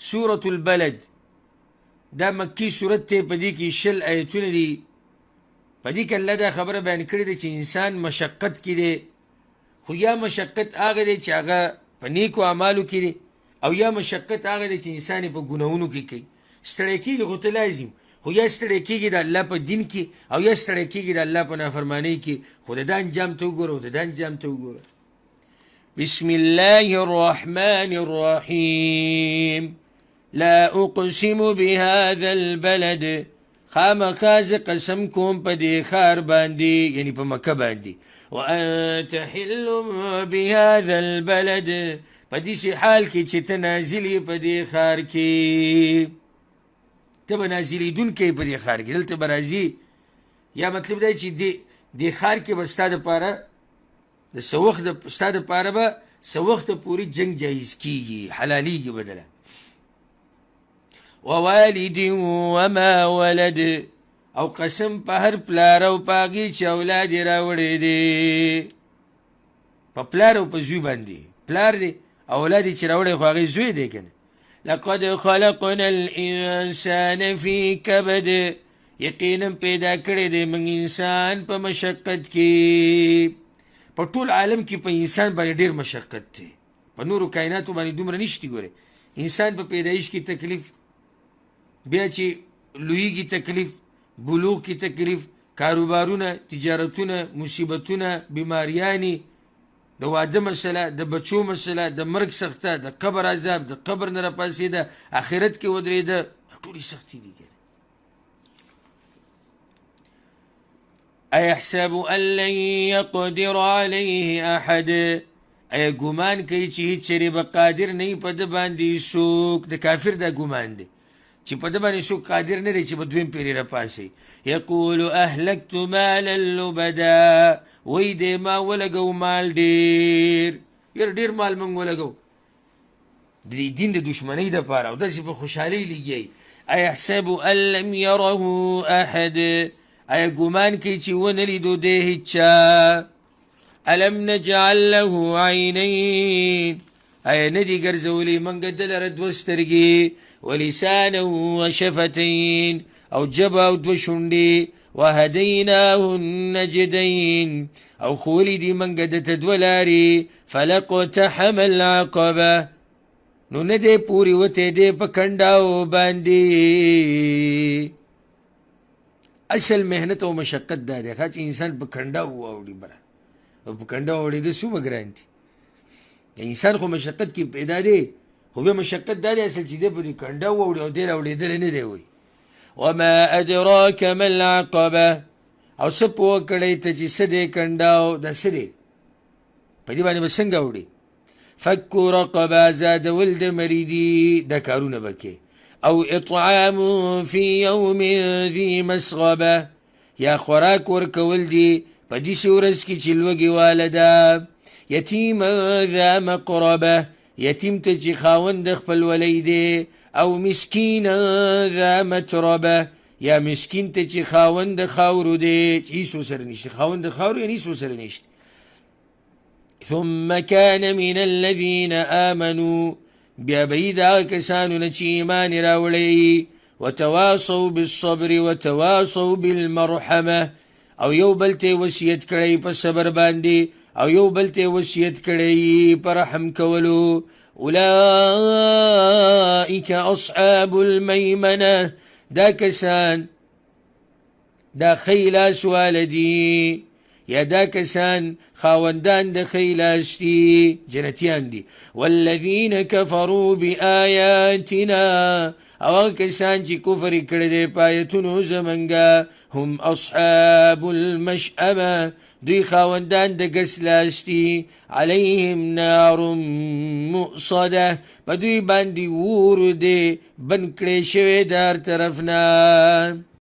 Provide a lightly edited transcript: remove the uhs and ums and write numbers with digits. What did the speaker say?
سورة البلد دا مکی صورت تے، پا دی کی 20 آیتون دی. پا دی که اللہ دا خبر بیان کرده چه انسان مشقت کی ده، خو یا مشقت آغا ده چه آغا پا نیکو اعمالو کی ده، او یا مشقت آغا ده چه انسان پا گناهونو کی کئی. سترکی گی خود لازم، خو یا سترکی گی دا اللہ پا دین کی، او یا سترکی گی دا اللہ پا نافرمانی کی. خود دا انجام تو گورو، خود دا انجام تو گورو. بسم الله الرحمن الرحيم. لا أقسم بهذا البلد، خامخاز قسم کوم پا دی خار باندی، یعنی پا مکہ باندی. وأنت حل بهذا البلد، پا دی سی حال کی چه تنازلی پا دی خار کی، تبا نازلی دون کی پا دی خار کی، دل تبا رازی. یا مطلب دا چه دی خار کی بستا دا پارا دا سوخت دا ستا دا پارا با سوخت پوری جنگ جائز کی حلالی کی بدلا. ووالد وما ولد، او قسم پا هر پلارو پاگی چه اولاد راوڑی دی، پا پلارو پا زوی باندی، پلار دی اولادی چه راوڑی خواهی زوی دی کنه. لقد خلقنا الانسان فی کبد، یقینا پیدا کرده من انسان پا مشقت کی. پا طول عالم کی پا انسان بانی دیر مشقت تی، پا نورو کائناتو بانی دومره نشتی گوره. انسان پا پیدایش کی تکلیف، بیا چی لوی کی تکلیف، بلوغ کی تکلیف، کاروبارونا، تجارتونا، مصیبتونا، بیماریانی، دا واده مسئلہ، دا بچو مسئلہ، دا مرگ سخته، دا قبر عذاب، دا قبر نرپاسی، دا آخرت کی ودری، دا طولی سختی دی گره. ایحسب ان لن یقدر علیه احد، ای گمان کئی چی هیچ چری بقادر نئی پا دا باندی سوک، دا کافر دا گمان دی چی پا دا باندی سوک قادر نئی چی پا دویم پیری رپاسی. یقول اهلکت مالا لبدا، وی دے ما ولگو مال دیر، یر دیر مال منگ ولگو دی دین دا دشمنی دا پارا، و دا سی پا خوشحالی لیگئی. ایحسب ان لم یره احد، ای گمان کی چی ونلیدو دے ہچا. الم نجعل له عینین، ای ندی گرزولی منگ دلر دوسترگی، ولسانا وشفتین، او جبا و دوشندی، وهدیناه النجدین، او خولی دی منگ دتدولاری. فلقتحم العقبه، نو ندے پوری وتے دے پکنڈاو باندی. اصل محنت و مشقت دا دے خواہ چی انسان پکنڈاو آوڑی برا، پکنڈاو آوڑی دا سو مگران تی. انسان خو مشقت کی پیدا دے، خو بے مشقت دا دے اصل چی دے پوری کنڈاو آوڑی او دیر آوڑی دل ندے ہوئی. وما ادراک ما العقبہ، او سب وکڑی تا چی سدے کنڈاو دا سدے پا دی بانی بسنگ آوڑی. فک رقبہ، زاد ولد مریدی، دا کارون بکے. او اطعام فی یوم ذی مسغبہ، یا خوراک ورکول دی پا دی سورس کی چلوگی والدا. یتیم ذا مقربہ، یتیم تا چی خاوند خپل ولیدے. او مسکین ذا متربہ، یا مسکین تا چی خاوند خاورو دے، ایسو سر نشت، خاوند خاورو یا نیسو سر نشت. ثم كان من الذين آمنوا، بیا بید آغا کسانو نچی ایمان راولی. وتواصوا بالصبر وتواصوا بالمرحمة، او یو بلتے وسیعت کڑی پا صبر باندی، او یو بلتے وسیعت کڑی پا رحم کولو. اولئیک اصحاب المیمنة، دا کسان دا خیلاس والدی، یا دا کسان خاوندان دا خیلاس دی، جنتیان دی. والذین کفروا بآیاتنا، او کسان چی کفر کرده پایتونو زمنگا. هم اصحاب المشأمة، دوی خاوندان دا گسلاس دی. علیهم نار مؤصده، با دوی باندی وور دی بنکڑی شوی دار طرفنا.